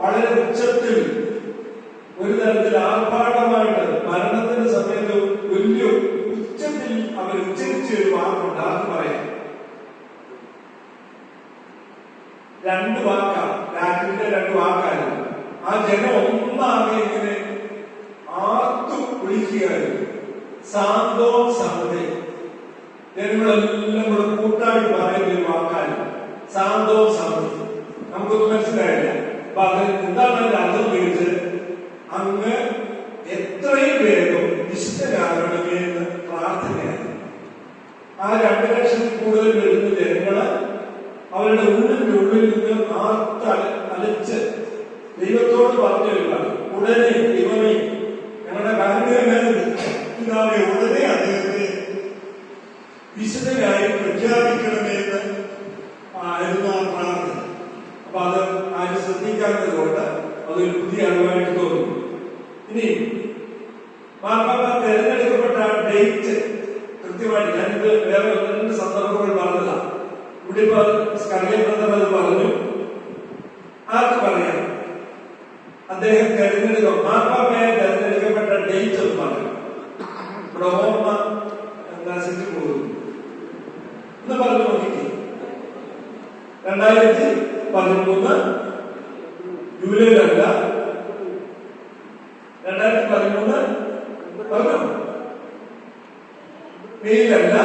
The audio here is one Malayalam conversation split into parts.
വളരെ ഉച്ചത്തിൽ ഒരു തരത്തിൽ ആർഭാടമായിട്ട് മരണത്തിന്റെ സമയത്ത് വലിയ ഉച്ചത്തിൽ അവർ ഉച്ചരിച്ച ഒരു വാക്കുണ്ട്. ആർക്ക് പറയാം? രണ്ട് വാക്കാണ്, ലാറ്റിന്റെ രണ്ട് വാക്കായിരുന്നു. ആ ജനം ഒന്നാകെ ഇങ്ങനെ ആർത്തു വിളിക്കുകയായിരുന്നു, സാന്തോ സമതേ. ജനങ്ങളെല്ലാം കൂടെ കൂട്ടായി പറയുന്ന ഒരു വാക്കായിരുന്നു സാന്തോ സമതേ. നമുക്കൊന്നും മനസ്സിലായില്ല. അപ്പൊ അത് എന്താണ് അതിന്റെ അർത്ഥം ചോദിച്ചത്? അങ്ങ് എത്രയും വേഗം വിശുദ്ധരാകണമേ എന്ന് പ്രാർത്ഥനയാണ്. ആ 2 ലക്ഷത്തിൽ കൂടുതൽ വരുന്ന ജനങ്ങള് അവരുടെ ഉള്ളിന്റെ ഉള്ളിൽ നിന്ന് അലച്ച് ദൈവത്തോട് പറഞ്ഞിരുന്നത് ഉടനെ ദൈവമേ ഞങ്ങളുടെ കാരണവേ ഉടനെ അദ്ദേഹത്തെ വിശുദ്ധനായി പ്രഖ്യാപിക്കണമേ എന്ന് ആയിരുന്നു ആ പ്രാർത്ഥന. അപ്പൊ അത് ആരും ശ്രദ്ധിക്കാത്തത് കൊണ്ട് അതൊരു പുതിയ അറിവായിട്ട് തോന്നുന്നു. ഇനി മാർപ്പാപ്പ തെരഞ്ഞെടുക്കപ്പെട്ട ഡേറ്റ് കൃത്യമായിട്ട് ഞാനിത് വേറെ 2 സന്ദർഭങ്ങൾ പറഞ്ഞതാണ്. ഇവിടെ ഇപ്പൊ സ്കറിയ ബ്രദർ അത് പറഞ്ഞു. ആർക്ക് പറയാം? അദ്ദേഹം മാർപ്പാപ്പയായി തെരഞ്ഞെടുക്കപ്പെട്ട ഡേറ്റ് ഒന്ന് പറഞ്ഞു. ഇവിടെ ഓർമ്മ നശിച്ചു പോകുന്നു എന്ന് പറഞ്ഞു നോക്കിക്കേ. 2013 ജൂലൈയിലല്ല, 2013 മെയ്യിലല്ല,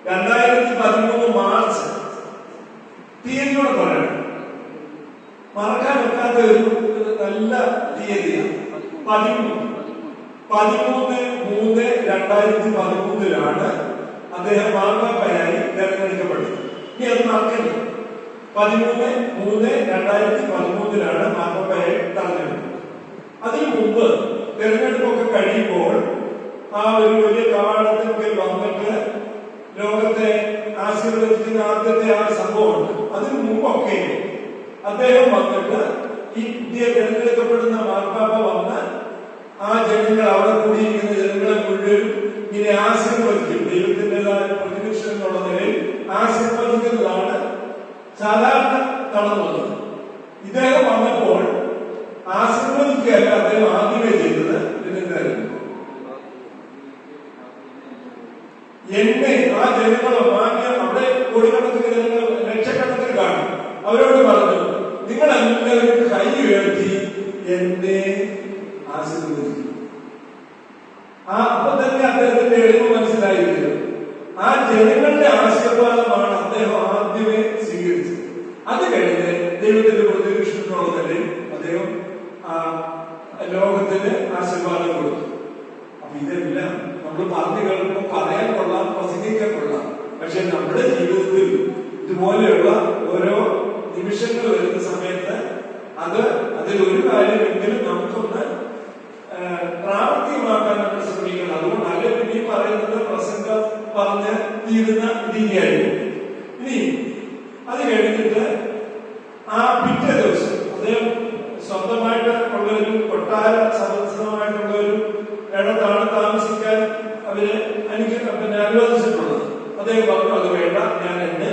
2013 മാർച്ച്. തീയതിയോട് പറയണം. മറക്കാൻ വെക്കാത്ത ഒരു നല്ല തീയതിയാണ് 13/3/2013 അദ്ദേഹം മാർപ്പാപ്പയായി തെരഞ്ഞെടുക്കപ്പെട്ടത്. ഇനി അത് മറക്കരുത്. 13/3/2013 മാർപ്പാപ്പയായി തെരഞ്ഞെടുത്തത്. അതിനു മുമ്പ് തെരഞ്ഞെടുപ്പൊക്കെ കഴിയുമ്പോൾ ആ ഒരു വലിയ കവാടത്തിൽ വന്നിട്ട് ലോകത്തെ ആശീർവദിക്കുന്ന ആദ്യത്തെ ആ സംഭവമുണ്ട്. അതിനു മുമ്പൊക്കെ അദ്ദേഹം വന്നിട്ട് ഈ പുതിയ തെരഞ്ഞെടുക്കപ്പെടുന്ന മാർപ്പാപ്പ വന്ന് ആ ജനങ്ങൾ, അവിടെ കൂടിയിരിക്കുന്ന ജനങ്ങളെ മുഴുവൻ ഇങ്ങനെ ആശീർവദിക്കും. ദൈവത്തിൻ്റെതായ പ്രതിപക്ഷം എന്നുള്ള നിലയിൽ ആശീർവദിക്കുന്നതാണ് സാധാരണ നടന്നത്. ഇദ്ദേഹം വന്നപ്പോൾ ആശീർവദിക്കുകയല്ല അദ്ദേഹം ആദ്യമേ ചെയ്തത്. എന്തായിരുന്നു? എന്നെ ആ ജനങ്ങളോ അവിടെ കോടിക്കണക്കിന് ജനങ്ങൾ, ലക്ഷക്കണക്കിന് കാണും. അവരോട് പറഞ്ഞു, നിങ്ങളെല്ലാവരും കൈ ഉയർത്തി എന്നെ ആശീർവദിക്കും. അപ്പൊ തന്നെ അദ്ദേഹത്തിന്റെ എളിമ മനസ്സിലായിരിക്കും. ആ ജനങ്ങളുടെ ആശീർവാദമാണ് അദ്ദേഹം ആദ്യമേ സ്വീകരിച്ചത്. അത് കഴിഞ്ഞ് ദൈവത്തിന്റെ പ്രതിപക്ഷത്തിനുള്ള നിലയിൽ അദ്ദേഹം ലോകത്തിന് ആശീർവാദം കൊടുത്തു. അപ്പൊ ഇതെല്ലാം നമ്മൾ പറഞ്ഞു കേൾക്കുമ്പോൾ പറയാൻ കൊള്ളാം, പ്രസംഗിക്കാൻ കൊള്ളാം. പക്ഷെ നമ്മുടെ ജീവിതത്തിൽ ഇതുപോലെയുള്ള ഓരോ നിമിഷങ്ങൾ വരുന്ന സമയത്ത് അതിലൊരു കാര്യമെങ്കിലും നമുക്കൊന്ന് പ്രാവർത്തികമാക്കാൻ നമ്മൾ ശ്രമിക്കണം. അതുകൊണ്ട് അല്ലെ പിന്നെ പറയുന്നത് പ്രസംഗം പറഞ്ഞ് തീരുന്ന രീതിയായിരുന്നു. ഇനി അത് കഴിഞ്ഞിട്ട് ആ പിറ്റേ ദിവസം അദ്ദേഹം സ്വന്തമായിട്ട് ഉള്ളൊരു കൊട്ടാര സമർത്ഥമായിട്ടുള്ള ഒരു ഇടത്താണ് താമസിക്കാൻ അവര് അനുവദിച്ചിട്ടുള്ളത്. അദ്ദേഹം പറഞ്ഞു, അത് വേണ്ട, ഞാൻ എന്റെ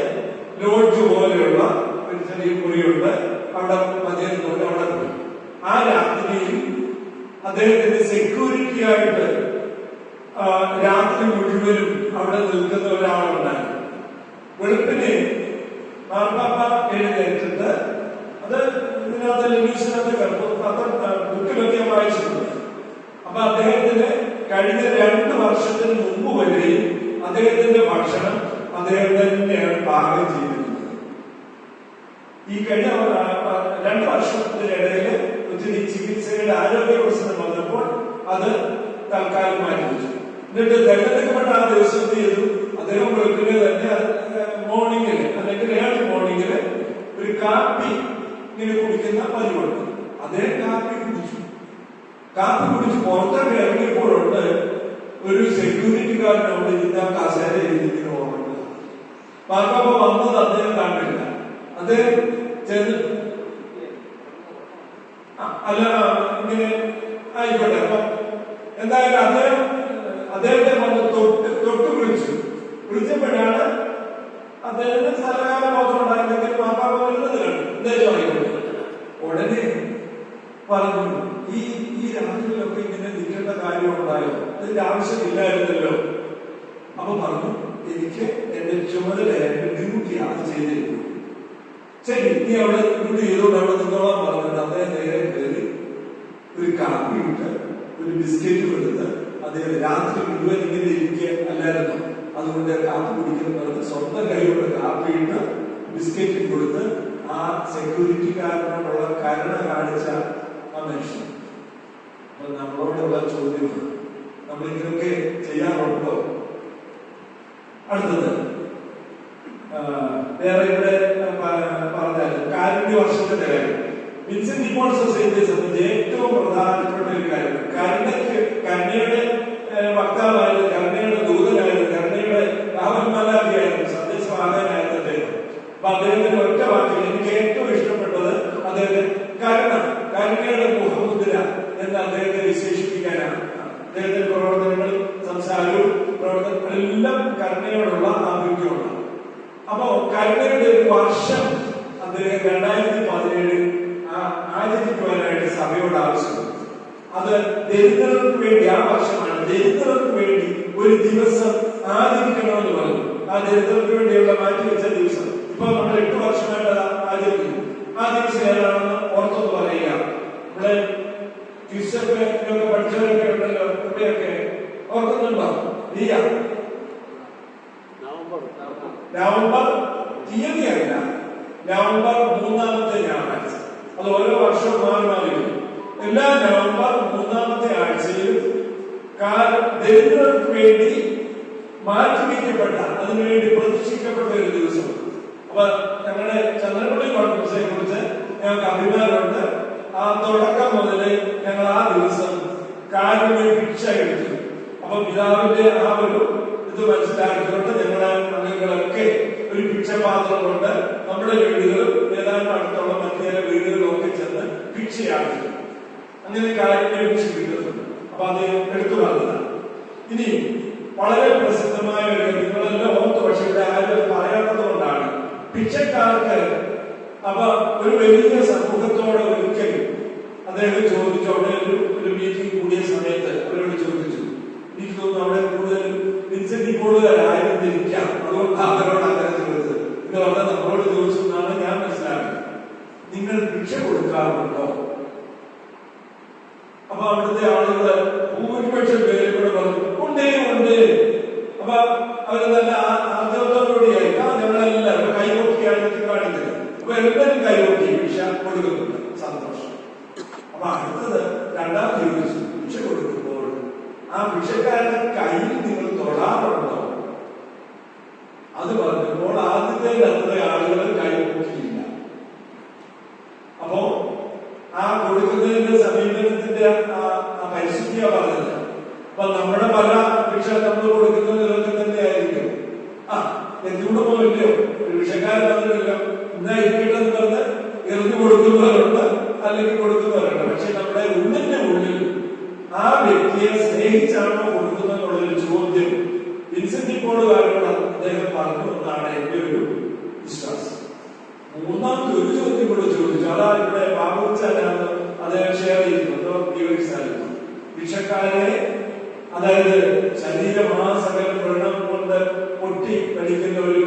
ലോഡ്ജ് പോലെയുള്ള ഒരു ചെറിയ മുറിയുണ്ട്, അവിടെ മതിയെന്നുകൊണ്ട് അവിടെ പോയി. ആ രാത്രിയിൽ അദ്ദേഹത്തിന്റെ സെക്യൂരിറ്റി ആയിട്ട് രാത്രി മുഴുവനും അവിടെ നിൽക്കുന്ന ഒരാളുണ്ടായിരുന്നു. വെളുപ്പിന് മാർപ്പാപ്പ എഴുന്നേറ്റിട്ട്, അത് ഇതിനകത്ത് ന്യൂസിനകത്ത് ബുക്കിലൊക്കെ വായിച്ചിട്ടുണ്ട്. അപ്പൊ അദ്ദേഹത്തിന് കഴിഞ്ഞ 2 വർഷത്തിന് മുമ്പ് വരെയും അദ്ദേഹത്തിന്റെ ഭക്ഷണം അദ്ദേഹം തന്നെയാണ് പാകം ചെയ്തിരുന്നത്. ഈ കഴിഞ്ഞ 2 വർഷത്തിനിടയിൽ ഒത്തിരി ചികിത്സയുടെ ആരോഗ്യ പ്രശ്നം വന്നപ്പോൾ അത് തൽക്കാലം മാറ്റി വെച്ചു. എന്നിട്ട് തെരഞ്ഞെടുക്കപ്പെട്ട ആ ദിവസം എന്ത് ചെയ്തു? അദ്ദേഹം വെളുപ്പിനെ തന്നെ മോർണിംഗില് അല്ലെങ്കിൽ ഏർലി മോർണിംഗില് ഒരു കാപ്പി ഇങ്ങനെ കുടിക്കുന്ന പതിവുണ്ട്. അദ്ദേഹം കാപ്പി കുടിച്ചു പുറത്തൊക്കെ ഇറങ്ങിയപ്പോഴുണ്ട് ഒരു സെക്യൂരിറ്റിക്കാരൻ അവിടെ ഇരുന്ന കസേര എഴുതിക്കുന്ന ഓർമ്മ. മാർപ്പാപ്പ വന്നത് അദ്ദേഹം കണ്ടില്ല. അദ്ദേഹം ചെന്ന് അല്ല ഇങ്ങനെ ആയിക്കോട്ടെ. അപ്പൊ എന്തായാലും അദ്ദേഹത്തെ വന്ന് തൊട്ട് വിളിച്ചപ്പോഴാണ് അദ്ദേഹത്തിന് സ്ഥലകാല ബോധം ഉണ്ടായിരുന്നെങ്കിൽ മാർപ്പാപ്പ വരുന്നത് കണ്ടു. അദ്ദേഹം ആയിക്കോട്ടെ. പറഞ്ഞു, ഈ ഈ രാത്രിയിലൊക്കെ ഇങ്ങനെ നിൽക്കേണ്ട കാര്യം ഉണ്ടായോ? അതിന്റെ ആവശ്യമില്ലായിരുന്നല്ലോ. അപ്പൊ പറഞ്ഞു, എനിക്ക് എന്റെ ചുമതലയായിട്ട് ഡ്യൂട്ടി അത് ചെയ്തിരുന്നു. ശരി, നീ അവിടെ ഡ്യൂട്ടി ചെയ്തോണ്ട് അവിടെ നിന്നോളാൻ പറഞ്ഞിട്ട് അദ്ദേഹം നേരെ കയറി ഒരു കാപ്പി ഇട്ട് ഒരു ബിസ്ക്കറ്റ് എടുത്ത് അദ്ദേഹം രാത്രി മുഴുവൻ ഇങ്ങനെ ഇരിക്കുക അല്ലായിരുന്നു. അതുകൊണ്ട് കാപ്പി കുടിക്കുന്ന പറഞ്ഞ് സ്വന്തം കൈകൊണ്ട് കാപ്പി ഇട്ട് ബിസ്ക്കറ്റ് കൊടുത്ത് ആ സെക്യൂരിറ്റിക്കാരനോടുള്ള കരുണ കാണിച്ച ആ മനുഷ്യൻ. അപ്പൊ നമ്മളോടുള്ള ചോദ്യമാണ്, നമ്മളിങ്ങനെയൊക്കെ ചെയ്യാറുണ്ടോ? അടുത്തത് വേറെ ഇവിടെ പറഞ്ഞാൽ കാരുണ്യ വർഷത്തിന്റെ കാര്യം. വിൻസെന്റ് ഡി പോൾ സൊസൈറ്റിയെ സംബന്ധിച്ച് ഏറ്റവും പ്രധാനപ്പെട്ട ഒരു കാര്യം, കരുണയുടെ വക്താവായത്, കരുണയുടെ ദൂതനായത്, കരുണയുടെ രാമന്മാരായിരുന്നു, സന്ദേശവാഹകനായിരുന്നു അദ്ദേഹം. അപ്പൊ അദ്ദേഹത്തിന്റെ ഒറ്റ വാക്കിൽ എനിക്ക് ഏറ്റവും ഇഷ്ടപ്പെട്ടത് അദ്ദേഹത്തെ കരുണയുടെ മുഖമുദ്ര എന്ന് അദ്ദേഹത്തെ വിശേഷിപ്പിക്കാനാണ്. അദ്ദേഹത്തിന്റെ പ്രവർത്തനങ്ങളും സംസാരവും പ്രവർത്തനങ്ങളെല്ലാം കരുണയോടുള്ള ആഭിമുഖ്യമുണ്ട്. അപ്പോ കരുണയുടെ ഒരു വർഷം അദ്ദേഹം 2017 ആചരിക്കുവാനായിട്ട് സഭയോട് ആവശ്യപ്പെട്ടു. അത് ദരിദ്രർക്ക് വേണ്ടി ആ വർഷമാണ്, ദരിദ്രർക്ക് വേണ്ടി ഒരു ദിവസം ആചരിക്കണമെന്ന് പറഞ്ഞു. ആ ദരിദ്രർക്ക് വേണ്ടിയുള്ള മാറ്റിവെച്ച ദിവസം ഇപ്പൊ നമ്മൾ 8 വർഷമായിട്ട് ആചരിക്കുന്നു. ആ ദിവസം ഏതാണെന്ന് ഓർത്തൊന്ന് പറയുക. ഇവിടെ ക്രിസ്തൊക്കെ പഠിച്ചവരൊക്കെ ഉണ്ടല്ലോ, ഇവിടെയൊക്കെ ഓർക്കുന്നുണ്ടോ? നവംബർ തീയതിയല്ല, നവംബർ 3-ാമത്തെ ഞായറാഴ്ച. അത് ഓരോ വർഷവും മാറി മാറി വരും. എല്ലാ നവംബർ 3-ാമത്തെ ആഴ്ചയിലും ദരിദ്രർക്ക് വേണ്ടി മാറ്റിവെക്കപ്പെട്ട, അതിനുവേണ്ടി പ്രതീക്ഷിക്കപ്പെട്ട ഒരു ദിവസം. അപ്പൊ ഞങ്ങളുടെ ചന്ദ്രപ്പള്ളി കോൺഫറൻസിനെ കുറിച്ച് ഞങ്ങൾക്ക് അഭിമാനമുണ്ട്. ആ തുടക്കം മുതൽ ഞങ്ങൾ ആ ദിവസം കാരുണ്യ ഭിക്ഷ എടുത്തു. അപ്പൊ പിതാവിന്റെ ആ ഒരു ഇത് മനസ്സിലാക്കിക്കൊണ്ട് ഞങ്ങളുടെ അംഗങ്ങളൊക്കെ ഒരു ഭിക്ഷപാത്രം കൊണ്ട് നമ്മുടെ വീടുകളും ഏതാണ്ട് അടുത്തുള്ള മറ്റേ വീടുകളും ഒക്കെ ചെന്ന് ഭിക്ഷയാക്കി. അങ്ങനെ കാരുണ്യ ഭിക്ഷ കിട്ടുന്നു. അപ്പൊ അത് എടുത്തു പറഞ്ഞതാണ്. ഇനി വളരെ പ്രസിദ്ധമായ ഒരു, നിങ്ങളെല്ലാം ഓർത്തു, പക്ഷെ ഇവിടെ ആരും പറയാത്തത് കൊണ്ടാണ്. ഭിക്ഷക്കാർക്ക് അപ്പൊ ഒരു വലിയ സമൂഹത്തോടെ ഒരിക്കലും അദ്ദേഹം ചോദിച്ചു. അവിടെ ഒരു മീറ്റിംഗ് കൂടിയ സമയത്ത് അവരോട് ചോദിച്ചു, എനിക്ക് തോന്നുന്നു അവിടെ കൂടുതൽ വിൻസെന്റ് കൂടുതലായിരുന്നിരിക്കാം, അതുകൊണ്ട് അവരോട് അങ്ങനെ ചോദിച്ചത്. ഇത് പറഞ്ഞാൽ നമ്മളോട് ചോദിച്ചു എന്നാണ് ഞാൻ മനസ്സിലാക്കുന്നത്. നിങ്ങൾ ഭിക്ഷ കൊടുക്കാറുണ്ടോ? അപ്പൊ അവിടുത്തെ ആളുകള് ഭൂരിപക്ഷം പേര് കൂടെ പറഞ്ഞു ഉണ്ട്. അപ്പൊ അവര് നല്ല ആദ്യത്തോടുകൂടിയായി ഞങ്ങളെല്ലാവരും കൈകൊട്ടിയാണ് കാണിക്കുന്നത്. അപ്പൊ എല്ലാവരും കൈകൊട്ടി ഭിക്ഷ കൊടുക്കുന്നുണ്ട്, സന്തോഷം. അപ്പൊ അടുത്തത് രണ്ടാം ചോദിച്ചു, ഭിക്ഷ കൊടുക്കുമ്പോൾ ആ ഭിക്ഷക്കാരന്റെ കയ്യിൽ നിങ്ങൾ തൊടാറുണ്ടോ? അത് പറഞ്ഞപ്പോൾ ആദ്യത്തെ അത്ര ആളുകൾ കൈകൊട്ടിയില്ല. അപ്പോ ആ കൊടുക്കുന്നതിന്റെ സമീപനത്തിന്റെ പരിശുദ്ധിയാ പറഞ്ഞത്. അപ്പൊ നമ്മുടെ പല ഭിക്ഷ നമ്മൾ കൊടുക്കുന്നത് ഇതൊക്കെ തന്നെ ആയിരിക്കും. എന്തുകൊണ്ട് പോയില്ലയോ, ഒരു ഭിക്ഷക്കാരൻ പറഞ്ഞില്ലല്ലോ, എന്നാ ഇരിക്കട്ടെന്ന് പറഞ്ഞ് എറിഞ്ഞു കൊടുക്കുന്നവരുണ്ട്, അല്ലെങ്കിൽ കൊടുക്കുന്നവരുണ്ട്. പക്ഷെ നമ്മുടെ ഉള്ളിന്റെ ഉള്ളിൽ ആ വ്യക്തിയെ സ്നേഹിച്ചാണോ കൊടുക്കുന്നതെന്നുള്ളൊരു ചോദ്യം വിൻസെന്റ് പോളുകാരോട് അദ്ദേഹം പറഞ്ഞു എന്നാണ് എന്റെ ഒരു വിശ്വാസം. മൂന്നാമത്തെ ഒരു ചോദ്യം കൂടെ ചോദിച്ചു. അതാ ഇവിടെ ബാബുച്ചാലാണ് അദ്ദേഹം ഷെയർ ചെയ്യുന്നുണ്ടോ ഉപയോഗിച്ചായിരുന്നു. ഭിക്ഷക്കാരെ, അതായത് ശരീരമാസകല വ്രണം കൊണ്ട് പൊട്ടി പഠിക്കുന്ന ഒരു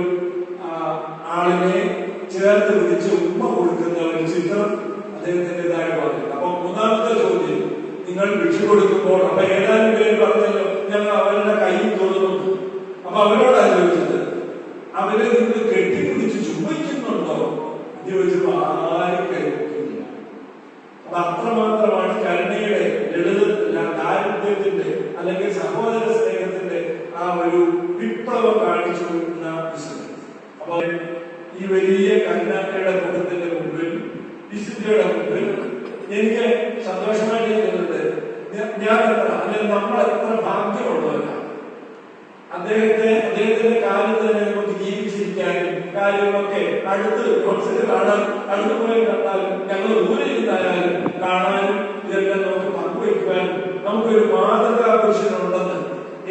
ആളിനെ ചേർത്ത് പിടിച്ച് ഉമ്മ കൊടുക്കുന്ന ഒരു ചിത്രം അദ്ദേഹത്തിൻ്റെതായി പറഞ്ഞു. അപ്പൊ മൂന്നാമത്തെ ചോദ്യം, നിങ്ങൾ ഭിക്ഷ കൊടുക്കുമ്പോൾ, അപ്പൊ ഏതാനും പേര് പറഞ്ഞല്ലോ ഞങ്ങൾ അവരുടെ കൈയിൽ തൊടുന്നുണ്ട്. അപ്പൊ അവരോടാണ് ചോദിച്ചത്, അവരെ നിങ്ങൾ കെട്ടിപ്പിടിച്ച് ചുംബിക്കുന്നുണ്ടോ എന്ന് ചോദിച്ചപ്പോ ആരും കൈവക്കില്ല. അപ്പൊ അത്രമാത്രമാണ് കരുണയുടെ, ദാരിദ്ര്യത്തിന്റെ അല്ലെങ്കിൽ സഹോദര സ്നേഹത്തിന്റെ ആ ഒരു വിപ്ലവം കാണിച്ചു എന്ന വിശ്വസം. അപ്പൊ ഈ വലിയ കരുണയുടെ മുഖത്തിന്റെ മുമ്പിൽ, വിശുദ്ധിയുടെ മുമ്പിൽ എനിക്ക് സന്തോഷമായിട്ട് തോന്നുന്നത്, ഞാൻ എത്ര, അല്ലെങ്കിൽ നമ്മൾ എത്ര ഭാഗ്യമുള്ളവരാണ്. അദ്ദേഹത്തിന്റെ കാലത്ത് തന്നെ നമുക്ക് ജീവിച്ചിരിക്കാനും കാര്യങ്ങളൊക്കെ അടുത്ത് കുറച്ച് കാണാൻ, അടുത്ത് പോയി കണ്ടാലും ഞങ്ങൾ ദൂരെ ഇരുന്നാലും കാണാനും ഇതെല്ലാം നമുക്ക് പങ്കുവയ്ക്കുവാനും നമുക്കൊരു മാതൃകാ പുരുഷനുണ്ടെന്ന്.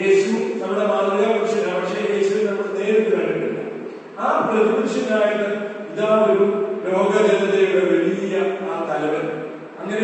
യേശു നമ്മുടെ മാതൃകാ പുരുഷനാണ്, പക്ഷേ യേശുവിനെ നമ്മൾ നേരിട്ട് കണ്ടിട്ടില്ല. ആ പ്രതിപുരുഷനായിട്ട് ഇതാ ഒരു ലോക ജനതയുടെ വലിയ ആ തലവൻ. അങ്ങനെ